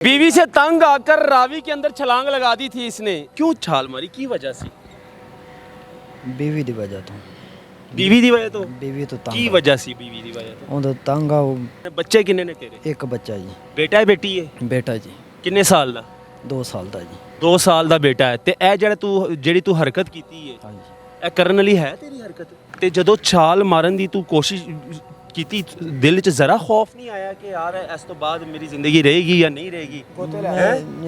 बीवी से तंग आकर रावी के अंदर छलांग लगा दी थी इसने। क्यों छाल मारी, की वजह सी? बीवी ਦੀ ਵਜ੍ਹਾ ਤੋਂ बीवी दी वजह तो बीवी ਤੋਂ की ਤੰਗ वजह सी बीवी दी वजह तो? ਉਹਦਾ ਤੰਗ ਆ ਉਹ बच्चे किन्ने ने तेरे? ਇੱਕ ਬੱਚਾ ਜੀ बेटा है बेटी है? ਬੇਟਾ ਜੀ किन्ने साल दा? 2 ਸਾਲ ਦਾ ਜੀ 2 ਸਾਲ ਦਾ ਬੇਟਾ ਹੈ। ਤੇ ਇਹ ਜਿਹੜੀ ਤੂੰ ਹਰਕਤ ਕੀਤੀ ਹੈ, ਹਾਂਜੀ ਇਹ ਕਰਨ ਵਾਲੀ ਹੈ ਤੇਰੀ ਹਰਕਤ? ਤੇ ਜਦੋਂ ਛਾਲ ਮਾਰਨ ਦੀ ਤੂੰ ਕੋਸ਼ਿਸ਼ ਕੀਤੀ, ਦਿਲ 'ਚ ਜ਼ਰਾ ਖੌਫ ਨਹੀਂ ਆਇਆ ਕਿ ਯਾਰ ਇਸ ਤੋਂ ਬਾਅਦ ਮੇਰੀ ਜ਼ਿੰਦਗੀ ਰਹੇਗੀ ਜਾਂ ਨਹੀਂ ਰਹੇਗੀ?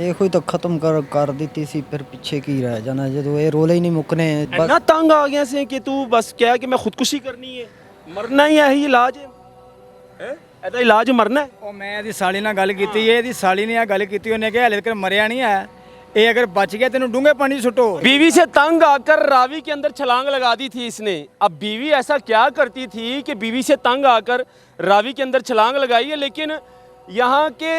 ਇਹੋ ਹੀ ਤਾਂ ਖਤਮ ਕਰ ਦਿੱਤੀ ਸੀ, ਫਿਰ ਪਿੱਛੇ ਕੀ ਰਹਿ ਜਾਣਾ ਜਦੋਂ ਇਹ ਰੋਲੇ ਹੀ ਨਹੀਂ ਮੁੱਕਨੇ। ਇੰਨਾ ਤੰਗ ਆ ਗਿਆ ਸੀ ਕਿ ਤੂੰ ਬਸ ਕਿਹਾ ਕਿ ਮੈਂ ਖੁਦਕੁਸ਼ੀ ਕਰਨੀ ਹੈ, ਮਰਨਾ ਹੀ ਇਹੀ ਇਲਾਜ ਹੈ। ਇਹਦਾ ਇਲਾਜ ਮਰਨਾ ਹੈ। ਉਹ ਮੈਂ ਇਹਦੀ ਸਾਲੀ ਨਾਲ ਗੱਲ ਕੀਤੀ ਹੈ, ਇਹਦੀ ਸਾਲੀ ਨੇ ਆ ਗੱਲ ਕੀਤੀ, ਉਹਨੇ ਕਿਹਾ ਹਲੇ ਤੱਕ ਮਰਿਆ ਨਹੀਂ ਹੈ, ये अगर बच गया तेन डूंगे पानी सुटो। बीवी से तंग आकर रावी के अंदर छलांग लगा दी थी इसने। अब बीवी ऐसा क्या करती थी कि बीवी से तंग आकर रावी के अंदर छलांग लगाई है, लेकिन यहाँ के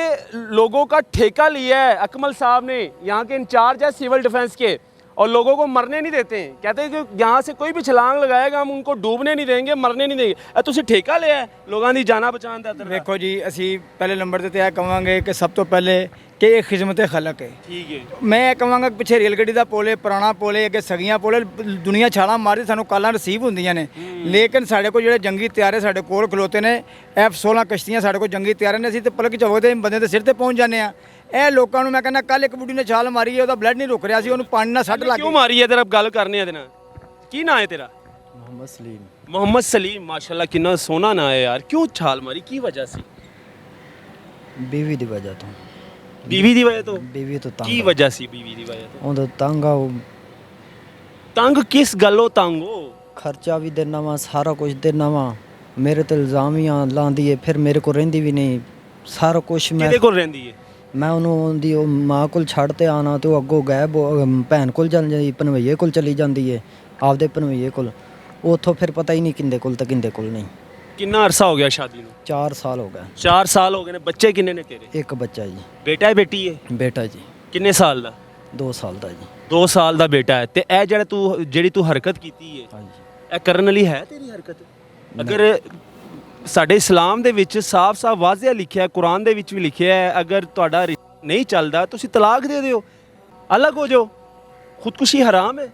लोगों का ठेका लिया है अकमल साहब ने, यहाँ के इंचार्ज है सिविल डिफेंस के, और लोगों को मरने नहीं देते हैं। कहते हैं कि यहाँ से कोई भी छलांग लगाएगा हम उनको डूबने नहीं देंगे, मरने नहीं देंगे। तुसी ठेका लिया है लोगों की जाना बचाने का? देखो जी, असी पहले नंबर ते कहांगे कि सब तो पहले कि ये खिदमत खलक है। ठीक है, मैं कहांगा पिछे रेल गड्डी का पुल है, पुराना पुल है, अगे सगियां पुल है, दुनिया छाला मारदी सानू कालां रिसीव होंदियां ने, लेकिन साडे कोल जेहड़े जंगी तैयारे साडे कोल खलोते ने, F-16 कश्तियां साडे कोल जंगी तैयारे ने, असीं ते पलक झपकदे बंदे दे सिर ते पहुंच जाने आ। ਇਹ ਲੋਕਾਂ ਨੂੰ ਮੈਂ ਕਹਿੰਦਾ, ਕੱਲ ਇੱਕ ਬੁੱਢੀ ਨੇ ਛਾਲ ਮਾਰੀ ਹੈ, ਉਹਦਾ ਬਲੱਡ ਨਹੀਂ ਰੁਕ ਰਿਹਾ ਸੀ, ਉਹਨੂੰ ਪਾਣੀ ਨਾਲ ਸੱਟ ਲੱਗ क्यों ਗਈ। मारी है? तेरा ਗੱਲ ਕਰਨੇ ਆ ਦੇਣਾ। ਕੀ ਨਾਂ ਹੈ ਤੇਰਾ? ਮੁਹੰਮਦ ਸਲੀਮ मोहम्मद सलीम। माशाल्लाह कितना सोना ना है यार। क्यों छाल मारी, की वजह सी? बीवी ਦੀ ਵਜ੍ਹਾ ਤੋਂ बीवी दी वजह तो बीवी ਤੋਂ की ਤੰਗ वजह सी? बीवी दी वजह तो ਉਹਦਾ ਤੰਗ ਆ ਉਹ तंग किस गल्लों तंग हो? ਖਰਚਾ ਵੀ ਦੇਣਾ ਵਾ, ਸਾਰਾ ਕੁਝ ਦੇਣਾ ਵਾ, ਮੇਰੇ ਤੇ ਇਲਜ਼ਾਮ ਹੀ ਲਾਉਂਦੀ ਹੈ, ਫਿਰ ਮੇਰੇ ਕੋਲ ਰਹਿੰਦੀ ਵੀ ਨਹੀਂ, ਸਾਰਾ ਕੁਝ ਮੈਂ ਕਿਹਦੇ ਕੋਲ ਰਹਿੰਦੀ ਹੈ? ਮੈਂ ਉਹਨੂੰ ਉਹਦੀ ਉਹ ਮਾਂ ਕੋਲ ਛੱਡ ਤੇ ਆਣਾ ਤੇ ਉਹ ਅੱਗੋਂ ਗਾਇਬ ਭੈਣ ਕੋਲ ਚਲ ਜਾਂਦੀ, ਭਨਵਈਏ ਕੋਲ ਚਲੀ ਜਾਂਦੀ ਹੈ, ਆਪਦੇ ਭਨਵਈਏ ਕੋਲ। ਉੱਥੋਂ ਫਿਰ ਪਤਾ ਹੀ ਨਹੀਂ ਕਿੰਦੇ ਕੋਲ ਤੇ ਕਿੰਦੇ ਕੋਲ ਨਹੀਂ। ਕਿੰਨਾ ਅਰਸਾ ਹੋ ਗਿਆ ਸ਼ਾਦੀ ਨੂੰ? 4 ਸਾਲ ਹੋ ਗਏ। 4 ਸਾਲ ਹੋ ਗਏ ਨੇ। ਬੱਚੇ ਕਿੰਨੇ ਨੇ ਤੇਰੇ? ਇੱਕ ਬੱਚਾ ਜੀ ਬੇਟਾ ਹੈ ਬੇਟੀ ਹੈ? ਬੇਟਾ ਜੀ ਕਿੰਨੇ ਸਾਲ ਦਾ? 2 ਸਾਲ ਦਾ ਜੀ 2 ਸਾਲ ਦਾ ਬੇਟਾ ਹੈ। ਤੇ ਇਹ ਜਿਹੜੀ ਤੂੰ ਹਰਕਤ ਕੀਤੀ ਹੈ, ਹਾਂਜੀ। ਇਹ ਕਰਨ ਵਾਲੀ ਹੈ ਤੇਰੀ ਹਰਕਤ? ਅਗਰ ਸਾਡੇ ਇਸਲਾਮ ਦੇ ਵਿੱਚ ਸਾਫ਼-ਸਾਫ਼ ਵਾਜ਼ਿਹ ਲਿਖਿਆ ਹੈ, ਕੁਰਾਨ ਦੇ ਵਿੱਚ ਵੀ ਲਿਖਿਆ ਹੈ, ਅਗਰ ਤੁਹਾਡਾ ਨਹੀਂ ਚੱਲਦਾ ਤੁਸੀਂ ਤਲਾਕ ਦੇ ਦਿਓ, ਅਲੱਗ ਹੋ ਜਾਓ। ਖੁਦਕੁਸ਼ੀ ਹਰਾਮ ਹੈ,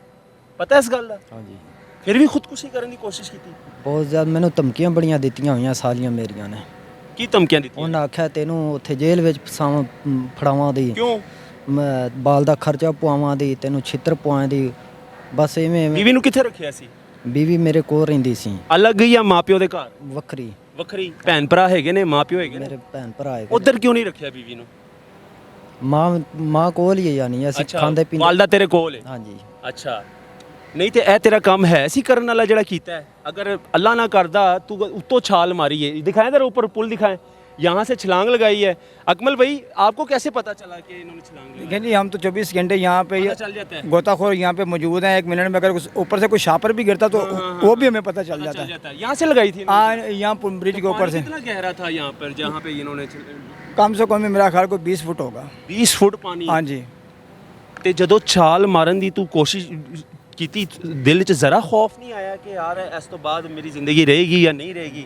ਪਤਾ ਇਸ ਗੱਲ ਦਾ? ਹਾਂਜੀ। ਫਿਰ ਵੀ ਖੁਦਕੁਸ਼ੀ ਕਰਨ ਦੀ ਕੋਸ਼ਿਸ਼ ਕੀਤੀ? ਬਹੁਤ ਜ਼ਿਆਦਾ ਮੈਨੂੰ ਧਮਕੀਆਂ ਬੜੀਆਂ ਦਿੱਤੀਆਂ ਹੋਈਆਂ ਸਾਲੀਆਂ ਮੇਰੀਆਂ ਨੇ। ਕੀ ਧਮਕੀਆਂ ਦਿੱਤੀਆਂ? ਉਹਨਾਂ ਆਖਿਆ ਤੈਨੂੰ ਉੱਥੇ ਜੇਲ੍ਹ ਵਿੱਚ ਫੜਾਵਾਂ ਦੀ, ਕਿਉਂ? ਮੈਂ ਬਾਲ ਦਾ ਖਰਚਾ ਪਵਾਵਾਂ ਦੀ, ਤੈਨੂੰ ਛਿੱਤਰ ਪਵਾਂ ਦੀ, ਬਸ ਐਵੇਂ। ਬੀਵੀ ਨੂੰ ਕਿੱਥੇ ਰੱਖਿਆ ਸੀ? ਬੀਵੀ ਮੇਰੇ ਕੋਲ ਰਹਿੰਦੀ ਸੀ। ਅਲੱਗ ਜਾਂ ਮਾਪਿਓ ਦੇ ਘਰ? ਵੱਖਰੀ। ਵੱਖਰੀ? ਭੈਣ ਭਰਾ ਹੈਗੇ ਨੇ, ਮਾਪਿਓ ਹੈਗੇ ਨੇ? ਮੇਰੇ ਭੈਣ ਭਰਾ ਹੈਗੇ। ਉਧਰ ਕਿਉਂ ਨਹੀਂ ਰੱਖਿਆ ਬੀਵੀ ਨੂੰ? ਮਾਂ ਕੋਲ ਹੀ ਹੈ, ਯਾਨੀ ਅਸੀਂ ਖਾਂਦੇ ਪੀਂਦੇ। ਵਾਲਦਾ ਤੇਰੇ ਕੋਲ ਹੈ? ਹਾਂਜੀ। ਅੱਛਾ। ਨਹੀਂ ਤੇ ਇਹ ਤੇਰਾ ਕੰਮ ਹੈ ਸੀ ਕਰਨ ਵਾਲਾ ਜਿਹੜਾ ਕੀਤਾ है? अगर अल्लाह ना करदा तू उत्तो छाल मारी है, दिखाएं तेरे ऊपर पुल दिखाएं, यहाँ से छलांग लगाई है। अकमल भाई आपको कैसे पता चला कि इन्होंने छलांग लगाई? देखिए जी, हम तो 24 घंटे यहाँ पे पता चल जाता है? गोताखोर यहाँ पे मौजूद हैं। 1 मिनट में अगर ऊपर से कोई शापर भी गिरता तो वो भी हमें पता चल जाता है। यहाँ से लगाई थी यहाँ ब्रिज के ऊपर से। कितना गहरा था यहाँ पर जहाँ पे इन्होंने? कम से कम मेरा ख्याल को 20 फुट होगा। 20 फुट पानी? हाँ जी। ਤੇ ਜਦੋਂ ਛਾਲ ਮਾਰਨ ਦੀ ਤੂੰ ਕੋਸ਼ਿਸ਼ ਕੀਤੀ, ਦਿਲ 'ਚ ਜ਼ਰਾ ਖੌਫ ਨਹੀਂ ਆਇਆ ਕਿ ਯਾਰ ਇਸ ਤੋਂ ਬਾਅਦ ਮੇਰੀ ਜ਼ਿੰਦਗੀ ਰਹੇਗੀ ਜਾਂ ਨਹੀਂ ਰਹੇਗੀ?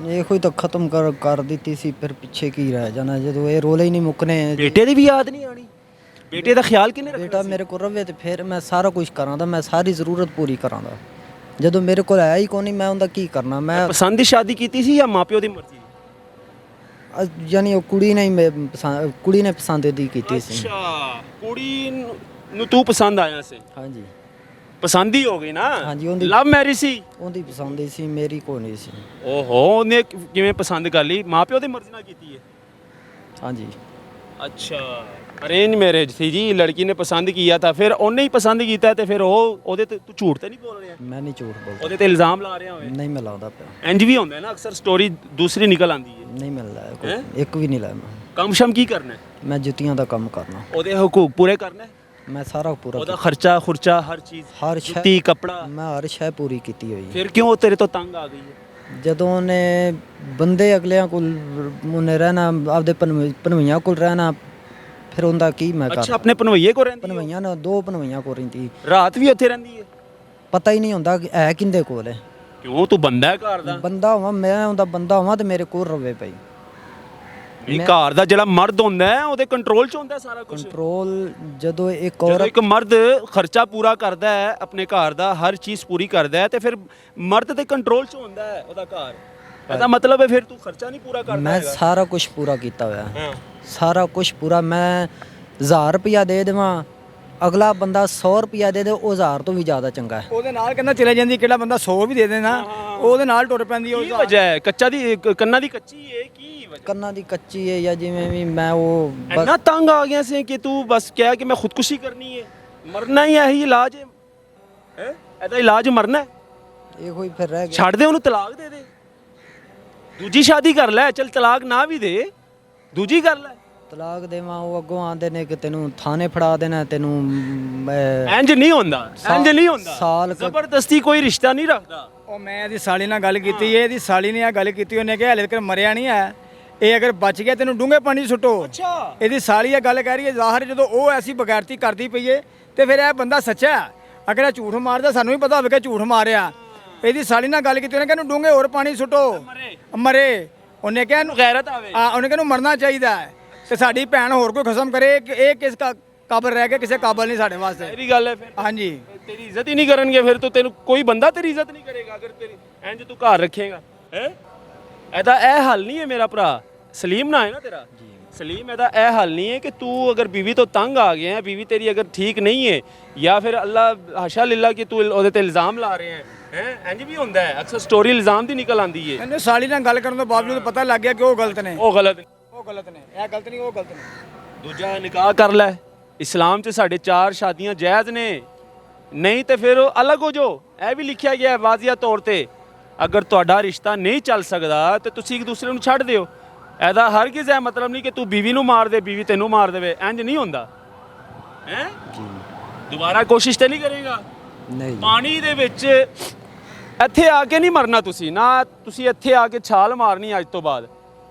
ਇਹੋ ਹੀ ਤਾਂ ਖਤਮ ਕਰ ਦਿੱਤੀ ਸੀ, ਫਿਰ ਪਿੱਛੇ ਕੀ ਰਹਿ ਜਾਣਾ ਜਦੋਂ ਇਹ ਰੋਲੇ ਹੀ ਨਹੀਂ ਮੁੱਕਨੇ। ਬੇਟੇ ਦੀ ਵੀ ਯਾਦ ਨਹੀਂ ਆਣੀ? ਬੇਟੇ ਦਾ ਖਿਆਲ ਕਿਹਨੇ ਰੱਖਣਾ? ਬੇਟਾ ਮੇਰੇ ਕੋਲ ਰਵੇ ਤੇ ਫਿਰ ਮੈਂ ਸਾਰਾ ਕੁਝ ਕਰਾਂਦਾ, ਮੈਂ ਸਾਰੀ ਜ਼ਰੂਰਤ ਪੂਰੀ ਕਰਾਂਦਾ। ਜਦੋਂ ਮੇਰੇ ਕੋਲ ਆਇਆ ਹੀ ਕੋਈ ਨਹੀਂ, ਮੈਂ ਉਹਦਾ ਕੀ ਕਰਨਾ? ਮੈਂ ਪਸੰਦ ਦੀ ਸ਼ਾਦੀ ਕੀਤੀ ਸੀ ਜਾਂ ਮਾਪਿਓ ਦੀ ਮਰਜ਼ੀ? ਯਾਨੀ ਉਹ ਕੁੜੀ ਨੇ ਪਸੰਦ ਦੀ ਕੀਤੀ ਸੀ। ਅੱਛਾ, ਕੁੜੀ ਨੂੰ ਤੂੰ ਪਸੰਦ ਆਇਆ ਸੀ? ਹਾਂਜੀ। ਪਸੰਦ ਹੀ ਹੋ ਗਈ ਨਾ? ਹਾਂਜੀ। ਉਹਦੀ ਲਵ ਮੈਰਿਜ ਸੀ? ਉਹਦੀ ਪਸੰਦ ਹੀ ਸੀ, ਮੇਰੀ ਕੋਈ ਨਹੀਂ ਸੀ। ਓਹੋ, ਉਹਨੇ ਕਿਵੇਂ ਪਸੰਦ ਕਰ ਲਈ? ਮਾਪਿਓ ਦੀ ਮਰਜ਼ੀ ਨਾਲ ਕੀਤੀ ਹੈ? ਹਾਂਜੀ। अच्छा, अरेंज मैरिज थी जी, लड़की ने पसंद किया था, फिर उन्हें ही पसंद किया तो फिर ਉਹਦੇ ਤੇ ਤੂੰ ਝੂਠ ਤੇ ਨਹੀਂ ਬੋਲ ਰਿਹਾ? ਮੈਂ ਨਹੀਂ ਝੂਠ ਬੋਲਦਾ। ਉਹਦੇ ਤੇ ਇਲਜ਼ਾਮ ਲਾ ਰਿਹਾ ਹੋਵੇ? ਨਹੀਂ, ਮੈਂ ਲਾਉਂਦਾ ਪਿਆ। ਇੰਜ ਵੀ ਹੁੰਦਾ ਹੈ ਨਾ, ਅਕਸਰ ਸਟੋਰੀ ਦੂਸਰੀ ਨਿਕਲ ਆਂਦੀ ਹੈ। ਨਹੀਂ ਮਿਲਦਾ ਕੋਈ, ਇੱਕ ਵੀ ਨਹੀਂ ਲਾਇਆ ਮੈਂ। ਕੰਮ ਸ਼ਮ ਕੀ ਕਰਨਾ ਹੈ? ਮੈਂ ਜੁੱਤੀਆਂ ਦਾ ਕੰਮ ਕਰਨਾ। ਉਹਦੇ ਹਕੂਕ ਪੂਰੇ ਕਰਨਾ ਹੈ? ਮੈਂ ਸਾਰਾ ਪੂਰਾ ਉਹਦਾ ਖਰਚਾ ਖੁਰਚਾ ਹਰ ਚੀਜ਼, ਹਰ ਜੁੱਤੀ ਕੱਪੜਾ, ਮੈਂ ਹਰ ਸ਼ੈ ਪੂਰੀ ਕੀਤੀ ਹੋਈ ਹੈ। ਫਿਰ ਕਿਉਂ ਤੇਰੇ ਤੋਂ ਤੰਗ ਆ ਗਈ ਹੈ? ਜਦੋਂ ਉਹਨੇ ਬੰਦੇ ਅਗਲਿਆਂ ਕੋਲ ਉਹਨੇ ਰਹਿਣਾ, ਆਪਦੇ ਭਨਵਈਆਂ ਕੋਲ ਰਹਿਣਾ, ਫਿਰ ਉਹਦਾ ਕੀ ਮੈਂ ਕਰ। ਅੱਛਾ, ਆਪਣੇ ਭਨਵਈਏ ਕੋ ਰਹਿੰਦੀ? ਭਨਵਈਆਂ ਨਾਲ 2 ਭਨਵਈਆਂ ਕੋਲ ਰਹਿੰਦੀ। ਰਾਤ ਵੀ ਉੱਥੇ ਰਹਿੰਦੀ ਹੈ? ਪਤਾ ਹੀ ਨਹੀਂ ਹੁੰਦਾ ਕਿ ਹੈ ਕਿੰਦੇ ਕੋਲ ਹੈ। ਕਿਉਂ, ਤੂੰ ਬੰਦਾ ਹੈ ਘਰ ਦਾ? ਬੰਦਾ ਹੋਵਾਂ, ਮੈਂ ਉਹਦਾ ਬੰਦਾ ਹੋਵਾਂ ਤੇ ਮੇਰੇ ਕੋਲ ਰਵੇ ਪਈ। ਇਹ ਘਰ ਦਾ ਜਿਹੜਾ ਮਰਦ ਹੁੰਦਾ ਹੈ ਉਹਦੇ ਕੰਟਰੋਲ 'ਚ ਹੁੰਦਾ ਹੈ ਸਾਰਾ ਕੁਝ। ਕੰਟਰੋਲ ਜਦੋਂ ਇੱਕ ਜਦੋਂ ਔਰਤ ਇੱਕ ਮਰਦ ਖਰਚਾ ਪੂਰਾ ਕਰਦਾ ਹੈ ਆਪਣੇ ਘਰ ਦਾ, ਹਰ ਚੀਜ਼ ਪੂਰੀ ਕਰਦਾ ਹੈ, ਤੇ ਫਿਰ ਮਰਦ ਦੇ ਕੰਟਰੋਲ 'ਚ ਹੁੰਦਾ ਹੈ ਉਹਦਾ ਘਰ। ਇਹਦਾ ਮਤਲਬ ਹੈ ਫਿਰ ਤੂੰ ਖਰਚਾ ਨਹੀਂ ਪੂਰਾ ਕਰਦਾ ਮੈਂ ਹੈਗਾ। ਸਾਰਾ ਕੁਝ ਪੂਰਾ ਕੀਤਾ ਹੋਇਆ ਹਾਂ। ਸਾਰਾ ਕੁਝ ਪੂਰਾ। ਮੈਂ 1000 ਰੁਪਿਆ ਦੇ ਦੇਵਾਂ, ਅਗਲਾ ਬੰਦਾ 100 ਰੁਪਿਆ ਦੇ ਦੇ, ਉਹ 1000 ਤੋਂ ਵੀ ਜ਼ਿਆਦਾ ਚੰਗਾ ਹੈ। ਉਹਦੇ ਨਾਲ ਕਹਿੰਦਾ ਚਲੇ ਜਾਂਦੀ, ਕਿਹੜਾ ਬੰਦਾ 100 ਵੀ ਦੇ ਦੇਣਾ ਉਹਦੇ ਨਾਲ ਟੁਰ ਪੈਂਦੀ ਕੀ ਵਜ੍ਹਾ ਹੈ? ਕੱਚਾ ਦੀ ਕੰਨਾਂ ਦੀ ਕੱਚੀ ਹੈ, ਕੀ ਵਜ੍ਹਾ? ਕੰਨਾਂ ਦੀ ਕੱਚੀ ਹੈ ਜਾਂ ਜਿਵੇਂ ਵੀ ਮੈਂ ਉਹ ਬਸ ਇੰਨਾ ਤੰਗ ਆ ਗਿਆ ਸੀ ਕਿ ਤੂੰ ਬਸ ਕਿਹਾ ਕਿ ਮੈਂ ਖੁਦਕੁਸ਼ੀ ਕਰਨੀ ਹੈ, ਮਰਨਾ ਹੀ ਇਹੀ ਇਲਾਜ ਹੈ। ਹੈ ਇਹਦਾ ਇਲਾਜ ਮਰਨਾ ਹੈ। ਇਹੋ ਹੀ ਫਿਰ ਰਹਿ ਗਿਆ। ਛੱਡ ਦੇ ਉਹਨੂੰ, ਤਲਾਕ ਦੇ ਦੇ, ਦੂਜੀ ਸ਼ਾਦੀ ਕਰ ਲੈ। ਚਲ ਤਲਾਕ ਨਾ ਵੀ ਦੇ, ਦੂਜੀ ਕਰ ਲੈ। ਤਲਾਕ ਦੇਵਾਂ, ਉਹ ਅੱਗੋਂ ਆਂਦੇ ਨੇ ਕਿ ਤੈਨੂੰ ਥਾਣੇ ਫੜਾ ਦੇਣਾ, ਤੈਨੂੰ ਇੰਜ ਨਹੀਂ ਹੁੰਦਾ, ਇੰਜ ਨਹੀਂ ਹੁੰਦਾ। ਸਾਲ ਜ਼ਬਰਦਸਤੀ ਕੋਈ ਰਿਸ਼ਤਾ ਨਹੀਂ ਰੱਖਦਾ। ਉਹ ਮੈਂ ਇਹਦੀ ਸਾਲੀ ਨਾਲ ਗੱਲ ਕੀਤੀ, ਇਹਦੀ ਸਾਲੀ ਨੇ ਆ ਗੱਲ ਕੀਤੀ, ਉਹਨੇ ਕਿਹਾ ਹਲੇ ਤੱਕ ਮਰਿਆ ਨਹੀਂ ਹੈ, ਇਹ ਅਗਰ ਬਚ ਗਿਆ ਤੈਨੂੰ ਡੂੰਘੇ ਪਾਣੀ 'ਚ ਸੁੱਟੋ। ਅੱਛਾ। ਇਹਦੀ ਸਾਲੀ ਇਹ ਗੱਲ ਕਹਿ ਰਹੀ ਹੈ, ਜ਼ਾਹਰ ਜਦੋਂ ਉਹ ਐਸੀ ਬਗੈਰਤੀ ਕਰਦੀ ਪਈ ਏ ਤੇ ਫਿਰ ਇਹ ਬੰਦਾ ਸੱਚਾ ਹੈ। ਅਗਰ ਇਹ ਝੂਠ ਮਾਰਦਾ ਸਾਨੂੰ ਵੀ ਪਤਾ ਹੋਵੇ ਕਿ ਝੂਠ ਮਾਰਿਆ। ਇਹਦੀ ਸਾਲੀ ਨਾਲ ਗੱਲ ਕੀਤੀ, ਉਹਨੇ ਕਿਹਾ ਇਹਨੂੰ ਡੂੰਘੇ ਹੋਰ ਪਾਣੀ 'ਚ ਸੁੱਟੋ, ਮਰੇ। ਉਹਨੇ ਕਿਹਾ ਇਹਨੂੰ ਗੈਰਤ ਆਵੇ। ਉਹਨੇ ਕਿਹਾ ਇਹਨੂੰ ਮਰਨਾ ਚਾਹੀਦਾ ਹੈ। ਤੇ ਸਾਡੀ ਭੈਣ ਹੋਰ ਕੋਈ ਖਸਮ ਕਰੇ ਕਿ ਇਹ ਕਿਸ ਕਾਬਲ ਰਹਿ ਗਿਆ, ਕਿਸੇ ਕਾਬਲ ਨਹੀਂ ਸਾਡੇ ਵਾਸਤੇ। ਤੇਰੀ ਗੱਲ ਹੈ ਫਿਰ। ਹਾਂਜੀ। ਤੇਰੀ ਇੱਜ਼ਤ ਹੀ ਨਹੀਂ ਕਰਨਗੇ ਫਿਰ ਤੋਂ, ਤੈਨੂੰ ਕੋਈ ਬੰਦਾ ਤੇਰੀ ਇੱਜ਼ਤ ਨਹੀਂ ਕਰੇਗਾ ਅਗਰ ਤੇਰੀ ਇੰਜ ਤੂੰ ਘਰ ਰੱਖੇਗਾ। ਹੈ ਇਹਦਾ ਇਹ ਹੱਲ ਨਹੀਂ ਹੈ ਮੇਰਾ ਭਰਾ। ਸਲੀਮ ਨਾ ਹੈ ਨਾ ਤੇਰਾ ਸਲੀਮ, ਇਹਦਾ ਇਹ ਹੱਲ ਨਹੀਂ ਹੈ ਕਿ ਤੂੰ ਅਗਰ ਬੀਵੀ ਤੋਂ ਤੰਗ ਆ ਗਿਆ ਹੈ, ਬੀਵੀ ਤੇਰੀ ਅਗਰ ਠੀਕ ਨਹੀਂ ਹੈ, ਜਾਂ ਫਿਰ ਅੱਲਾ ਹਾਸ਼ਾ ਲਿਲਾ ਕਿ ਤੂੰ ਉਹਦੇ ਤੇ ਇਲਜ਼ਾਮ ਲਾ ਰਹੇ ਹੈ ਇੰਜ ਵੀ ਹੁੰਦਾ ਹੈ। ਅਕਸਰ ਸਟੋਰੀ ਇਲਜ਼ਾਮ ਦੀ ਨਿਕਲ ਆਉਂਦੀ ਹੈ। ਮੈਨੂੰ ਸਾਲੀ ਨਾਲ ਗੱਲ ਕਰਨ ਤੋਂ ਬਾਵਜੂਦ ਪਤਾ ਲੱਗ ਗਿਆ ਕਿ ਉਹ ਗਲਤ ਨੇ, ਉਹ ਗਲਤ ਉਹ ਗਲਤ ਨੇ, ਇਹ ਗਲਤ ਨਹੀਂ, ਉਹ ਗਲਤ ਨੇ। ਦੂਜਾ ਨਿਕਾਹ ਕਰ ਲੈ। ਇਸਲਾਮ 'ਚ ਸਾਡੇ 4 ਸ਼ਾਦੀਆਂ ਜਾਇਜ਼ ਨੇ, ਨਹੀਂ ਤੇ ਫਿਰ ਉਹ ਅਲੱਗ ਹੋ ਜਾਓ। ਇਹ ਵੀ ਲਿਖਿਆ ਗਿਆ ਹੈ ਵਾਜ਼ਿਆ ਤੌਰ ਤੇ, ਅਗਰ ਤੁਹਾਡਾ ਰਿਸ਼ਤਾ ਨਹੀਂ ਚੱਲ ਸਕਦਾ ਤੇ ਤੁਸੀਂ ਇੱਕ ਦੂਸਰੇ ਨੂੰ ਛੱਡ ਦਿਓ। ਇਹਦਾ ਹਰਗਿਜ਼ ਇਹ ਮਤਲਬ ਨਹੀਂ ਕਿ ਤੂੰ ਬੀਵੀ ਨੂੰ ਮਾਰ ਦੇ, ਬੀਵੀ ਤੈਨੂੰ ਮਾਰ ਦੇਵੇ। ਇੰਜ ਨਹੀਂ ਹੁੰਦਾ ਹੈ। ਦੁਬਾਰਾ ਕੋਸ਼ਿਸ਼ ਤੇ ਨਹੀਂ ਕਰੇਗਾ। ਨਹੀਂ ਜੀ। ਪਾਣੀ ਦੇ ਵਿੱਚ ਇੱਥੇ ਆ ਕੇ ਨਹੀਂ ਮਰਨਾ ਤੁਸੀਂ, ਨਾ ਤੁਸੀਂ ਇੱਥੇ ਆ ਕੇ ਛਾਲ ਮਾਰਨੀ ਅੱਜ ਤੋਂ ਬਾਅਦ।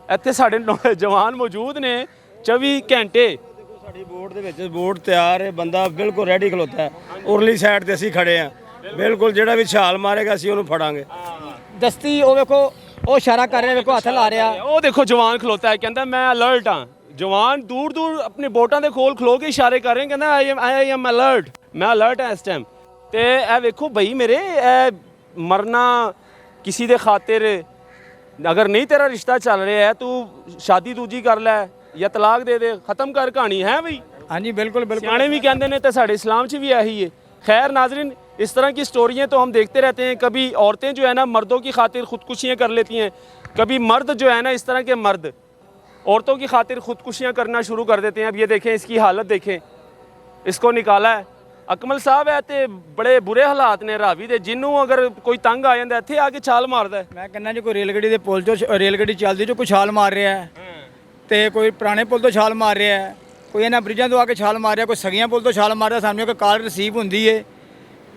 ਇੱਥੇ ਸਾਡੇ ਜਵਾਨ ਮੌਜੂਦ ਨੇ 24 ਘੰਟੇ। ਸਾਡੀ ਬੋਟ ਦੇ ਵਿੱਚ ਬੋਟ ਤਿਆਰ ਹੈ, ਬੰਦਾ ਬਿਲਕੁਲ ਰੈਡੀ ਖਲੋਤਾ ਹੈ। ਉਰਲੀ ਸਾਈਡ ਤੇ ਅਸੀਂ ਖੜੇ ਆ, ਬਿਲਕੁਲ ਜਿਹੜਾ ਵੀ ਛਾਲ ਮਾਰੇਗਾ ਅਸੀਂ ਉਹਨੂੰ ਫੜਾਂਗੇ। ਦਸਤੀ ਉਹ ਵੇਖੋ, ਉਹ ਇਸ਼ਾਰਾ ਕਰ ਰਿਹਾ, ਵੇਖੋ ਹੱਥ ਲਾ ਰਿਹਾ। ਉਹ ਦੇਖੋ ਜਵਾਨ ਖਲੋਤਾ ਹੈ, ਕਹਿੰਦਾ ਮੈਂ ਅਲਰਟ ਹਾਂ। ਜਵਾਨ ਦੂਰ ਦੂਰ ਆਪਣੇ ਬੋਟਾਂ ਦੇ ਕੋਲ ਖਲੋ ਕੇ ਇਸ਼ਾਰੇ ਕਰ ਰਹੇ, ਕਹਿੰਦਾ ਆਈ ਐਮ ਅਲਰਟ, ਮੈਂ ਅਲਰਟ ਹਾਂ ਇਸ ਟਾਈਮ। ਤੇ ਇਹ ਵੇਖੋ ਬਈ ਮੇਰੇ, ਇਹ ਮਰਨਾ ਕਿਸੇ ਦੇ ਖਾਤਰ, ਅਗਰ ਨਹੀਂ ਤੇਰਾ ਰਿਸ਼ਤਾ ਚੱਲ ਰਿਹਾ ਹੈ ਤੂੰ ਸ਼ਾਦੀ ਦੂਜੀ ਕਰ ਲੈ ਜਾਂ ਤਲਾਕ ਦੇ ਦੇ, ਖਤਮ ਕਰ ਕਹਾਣੀ ਹੈ ਬਈ। ਹਾਂਜੀ ਬਿल्कुल बिल्कुल। सियाने भी कहते हैं तो साढ़े इस्लाम से भी यही है। खैर नाजरीन, इस तरह की स्टोरियाँ तो हम देखते रहते हैं। कभी औरतें जो है ना मर्दों की खातिर खुदकुशियाँ कर लेती हैं, कभी मर्द जो है ना इस तरह के मर्द औरतों की खातिर खुदकुशियाँ करना शुरू कर देते हैं। अब ये देखें, इसकी हालत देखें, इसको निकाला है। अकमल साहब है तो बड़े बुरे हालात ने रावी दे, जिन्हों अगर कोई तंग आ जाता इत्थे आके छाल मारदा है। मैं कहना जी कोई रेलगड्डी के पुल चो रेलगड्डी चलती जो कोई छाल मार रहा है, तो कोई पुराने पुल तो छाल मार रहा है, कोई इन्होंने ब्रिजां तो आके छाल मार रहा, कोई सगियां पुल तो छाल मार रहा। सानू एक कॉल रिसीव होंदी है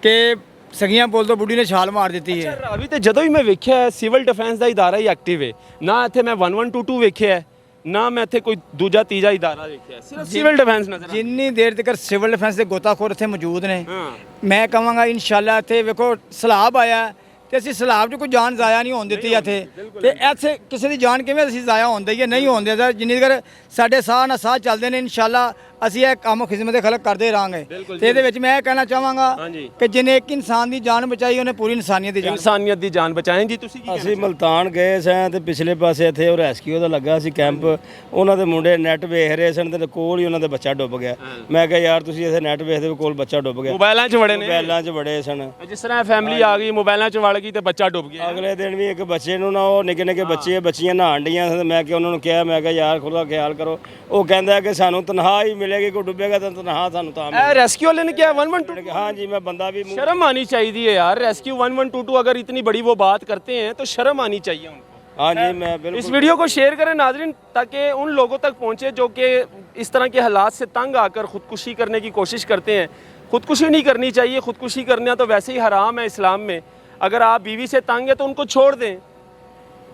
कि सगियां पुल तो बुढ़ी ने छाल मार दी है। ਰਾਵੀ ਤੇ ਜਦੋਂ ਵੀ ਮੈਂ ਵੇਖਿਆ ਸਿਵਲ ਡਿਫੈਂਸ ਦਾ ਇਦਾਰਾ ਹੀ ਐਕਟਿਵ ਹੈ ਨਾ। ਇੱਥੇ ਮੈਂ 1122 ਵੇਖਿਆ ਹੈ, ਨਾ ਮੈਂ ਇੱਥੇ ਕੋਈ ਦੂਜਾ ਤੀਜਾ ਇਦਾਰਾ ਵੇਖਿਆ, ਸਿਰਫ ਸਿਵਲ ਡਿਫੈਂਸ ਨਜ਼ਰ ਆਉਂਦਾ। ਜਿੰਨੀ ਦੇਰ ਤੱਕ ਸਿਵਲ ਡਿਫੈਂਸ ਦੇ ਗੋਤਾਖੋਰ ਇੱਥੇ ਮੌਜੂਦ ਨੇ, ਹਾਂ। ਮੈਂ ਕਹਾਂਗਾ ਇਨਸ਼ਾਅੱਲਾ ਇੱਥੇ ਵੇਖੋ ਸਲਾਬ ਆਇਆ ਤੇ ਅਸੀਂ ਸਲਾਬ 'ਚ ਕੋਈ ਜਾਨ ਜ਼ਾਇਆ ਨਹੀਂ ਹੋਣ ਦਿੱਤੀ ਇੱਥੇ। ਤੇ ਇੱਥੇ ਕਿਸੇ ਦੀ ਜਾਨ ਕਿਵੇਂ ਅਸੀਂ ਜ਼ਾਇਆ ਹੋਣ ਦਈਏ? ਨਹੀਂ ਹੋਣ ਦਿੰਦਾ। ਜਿੰਨੀ ਦੇਰ ਸਾਡੇ ਸਾਹ ਨਾਲ ਸਾਹ ਚੱਲਦੇ ਨੇ ਇਨਸ਼ਾਅੱਲਾ ਅਸੀਂ ਇਹ ਕੰਮ ਖਿਦਮਤ ਖਲਕ ਕਰਦੇ ਰਹਾਂਗੇ। ਤੇ ਇਹਦੇ ਵਿੱਚ ਮੈਂ ਇਹ ਕਹਿਣਾ ਚਾਹਾਂਗਾ ਕਿ ਜਿਹਨੇ ਇੱਕ ਇਨਸਾਨ ਦੀ ਜਾਨ ਬਚਾਈ ਉਹਨੇ ਪੂਰੀ ਇਨਸਾਨੀਅਤ ਦੀ ਜਾਨ ਇਨਸਾਨੀਅਤ ਦੀ ਜਾਨ ਬਚਾਏ। ਜੀ ਤੁਸੀਂ ਕੀ ਅਸੀਂ ਮਲਤਾਨ ਗਏ ਸਾਂ ਤੇ ਪਿਛਲੇ ਪਾਸੇ ਇੱਥੇ ਉਹ ਰੈਸਕਿਊ ਦਾ ਲੱਗਾ ਸੀ ਕੈਂਪ। ਉਹਨਾਂ ਦੇ ਮੁੰਡੇ ਨੈਟ ਵੇਖ ਰਹੇ ਸਨ ਤੇ ਕੋਲ ਹੀ ਉਹਨਾਂ ਦੇ ਬੱਚਾ ਡੁੱਬ ਗਿਆ। ਮੈਂ ਕਿਹਾ ਯਾਰ ਤੁਸੀਂ ਇੱਥੇ ਨੈਟ ਵੇਖਦੇ ਹੋ, ਕੋਲ ਬੱਚਾ ਡੁੱਬ ਗਿਆ। ਮੋਬਾਈਲਾਂ 'ਚ ਵੜੇ ਨੇ, ਮੋਬਾਈਲਾਂ 'ਚ ਵੜੇ ਸਨ। ਜਿਸ ਤਰ੍ਹਾਂ ਫੈਮਿਲੀ ਆ ਗਈ ਮੋਬਾਈਲਾਂ 'ਚ ਵੜ ਗਈ ਤੇ ਬੱਚਾ ਡੁੱਬ ਗਿਆ। ਅਗਲੇ ਦਿਨ ਵੀ ਇੱਕ ਬੱਚੇ ਨੂੰ ਨਾ, ਉਹ ਨਿੱਕੇ ਨਿੱਕੇ ਬੱਚੇ ਬੱਚੀਆਂ ਨਹਾਣ ਡੀਆਂ ਸਨ। ਮੈਂ ਕਿ ਉਹਨਾਂ ਨੂੰ ਕਿਹਾ, ਮੈਂ ਕਿਹਾ ਯਾਰ ਖੁੱਲਾ ਖਿਆਲ ਕਰੋ। ਉਹ ਕਹਿੰਦਾ ਕਿ ਸਾਨੂੰ ਤਨਖਾਹ ਹੀ ਮਿਲੇਗੀ, ਕੋਈ ਡੁੱਬੇਗਾ ਤਾਂ ਤਨਖਾਹ ਸਾਨੂੰ ਤਾਂ ਇਹ ਰੈਸਕਿਊ ਵਾਲੇ ਨੇ ਕਿਹਾ 112। हाँ जी, मैं बंदा भी शर्म आनी चाहिए है यार। रेस्क्यू 1122 अगर इतनी बड़ी वो बात करते हैं तो शर्म आनी चाहिए उनको। हाँ जी, मैं बिल्कुल। इस वीडियो को शेयर करें नाजरीन, ताकि उन लोगों तक पहुंचे जो कि इस तरह के हालात से तंग आकर ख़ुदकुशी करने की कोशिश करते हैं। ख़ुदकुशी नहीं करनी चाहिए, ख़ुदकुशी करना तो वैसे ही हराम है इस्लाम में। अगर आप बीवी से तंग है तो उनको छोड़ दें,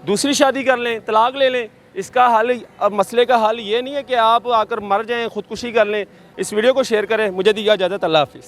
दूसरी शादी कर लें, तलाक ले लें। इसका हल, अब मसले का हल ये नहीं है कि आप आकर मर जाएं, ख़ुदकुशी कर लें। इस वीडियो को शेयर करें। मुझे दिया इजाज़त, अल्लाह हाफ़िज़।